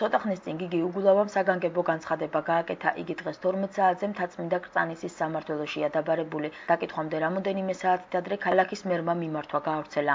ცოტა ხნის წინ გიგი უგულავამ საგანგებო განცხადება გააკეთა. იგი დღეს 12 საათზე მთაწმინდა კრწანისის სამმართველოშია დაბარებული. დაკითხვამდე რამოდენიმე საათით ადრე ქალაქის მერმა მიმართვა გაავრცელა.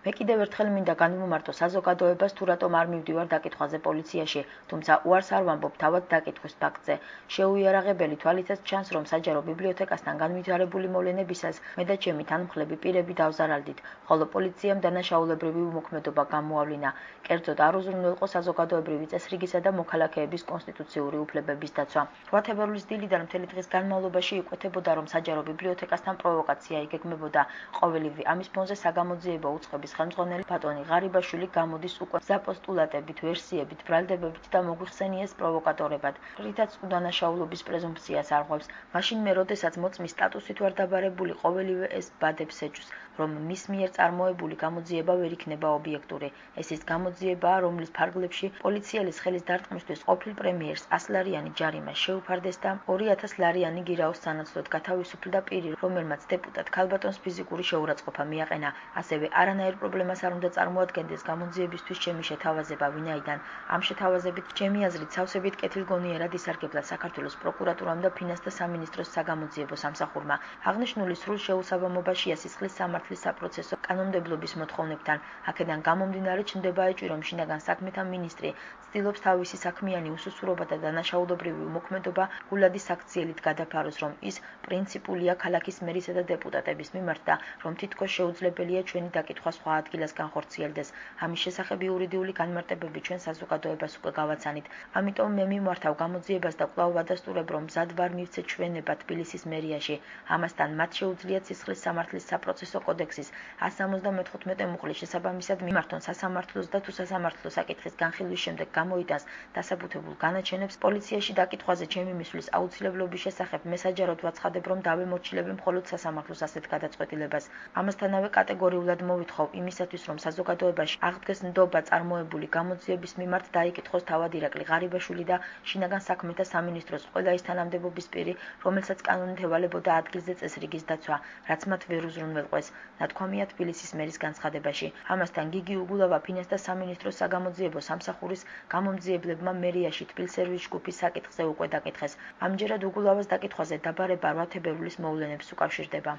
მე კიდევ ერთხელ მინდა განვმარტო საზოგადოებას, თუ რატომ არ მივდივარ დაკითხვაზე პოლიციაში, თუმცა უარს არ ვამბობ თავად დაკითხვის ფაქტზე. შეუიარაღებელი თვალითაც ჩანს, რომ საჯარო ბიბლიოთეკასთან განვითარებული მოვლენებისას მე და ჩემი თანმხლები პირები დავზარალდით, ხოლო პოლიციამ დანაშაულებრივი უმოქმედობა გამოავლინა. კერძოდ არ უზრუნველყო საზოგადოებრივი წესრიგისა და მოქალაქეების კონსტიტუციური უფლებების დაცვა. 8 თებერვლის დილიდან მთელი დღის განმავლობაში იკვეთებოდა, რომ საჯარო ბიბლიოთეკასთან პროვოკაცია იგეგმებოდა. ყოველივე ამის ფონზე საგამოძიებო უწყების ხელმძღვანელი ბატონი ღარიბაშვილი გამოდის უკვე საპოსტულატებით, ვერსიებით, ბრალდებებით და მოგვიხსენიეს პროვოკატორებად, რითაც უდანაშაულობის პრეზუმპციას არღვევს. მაშინ მე, როდესაც მოწმის სტატუსით ვარ დაბარებული, ყოველივე ეს ბადებს ეჭვს, რომ მის მიერ წარმოებული გამოძიება ვერ იქნება ობიექტური. ეს ის გამოძიებაა, რომლის ფარგლებში პოლიციელის ხელის დარტყმისთვის ყოფილ პრემიერს 100 ლარიანი ჯარიმა შეუფარდეს და 2000 ლარიანი გირაოს სანაცვლოდ გათავისუფლდა პირი, რომელმაც დეპუტატ ქალბატონს ფიზიკური შეურაცხყოფა მიაყენა. ასევე არანაირ პრობლემას არ უნდა წარმოადგენდეს გამოძიებისთვის ჩემი შეთავაზება, ვინაიდან ამ შეთავაზებით ჩემი აზრით სავსებით კეთილგონიერად ისარგებლა საქართველოს პროკურატურამ და ფინანსთა სამინისტროს საგამოძიებო სამსახურმა. აღნიშნული სრულ შეუსაბამობაშია სისხლის სამართლის საპროცესო კანონმდებლობის მოთხოვნებთან. აქედან გამომდინარე ჩნდება ეჭვი, რომ შინაგან საქმეთა მინისტრი ცდილობს თავისი საქმიანი უსუსურობა და დანაშაულებრივი უმოქმედობა გულადი საქციელით გადაფაროს, რომ ის პრინციპულია ქალაქის მერისა და დეპუტატების მიმართ და რომ თითქოს შეუძლებელია ჩვენი დაკითხვა სხვა ადგილას განხორციელდეს. ამის შესახებ იურიდიული განმარტებები ჩვენ საზოგადოებას უკვე გავაცანით. ამიტომ მე მიმართავ გამოძიებას და კვლავ ვადასტურებ, რომ მზად ვარ მივცე ჩვენება თბილისის მერიაში. ამასთან მათ შეუძლიათ სისხლის სამართლის საპროცესო კოდექსის 175 მუხლის შესაბამისად მიმართონ სასამართლოს და თუ სასამართლო საკითხის განხილვის შემდეგ გამოიტანს დასაბუთებულ განაჩენებს პოლიციაში დაკითხვაზე ჩემი მისვლის აუცილებლობის შესახებ მე საჯაროდ ვაცხადებ, რომ დავემორჩილები მხოლოდ სასამართლოს ასეთ გადაწყვეტილებას. ამასთანავე კატეგორიულად მოვითხოვ იმისათვის, რომ საზოგადოებაში აღდგეს ნდობა წარმოებული გამოძიების მიმართ დაიკითხოს თავად ირაკლი ღარიბაშვილი და შინაგან საქმეთა სამინისტროს ყველა ის თანამდებობის პირი, რომელსაც კანონით ევალებოდა ადგილზე წესრიგის დაცვა, რაც მათ ვერ უზრუნველყვეს. ნათქვამია თბილისის მერის განცხადებაში. ამასთან გიგი უგულავა ფინანსთა სამინისტროს საგამოძიებო სამსახურის გამომძიებლებმა მერიაში თბილსერვის ჯგუფის საკითხზე უკვე დაკითხეს. ამჯერად უგულავას დაკითხვაზე დაბარება 8 თებერვლის მოვლენებს უკავშირდება.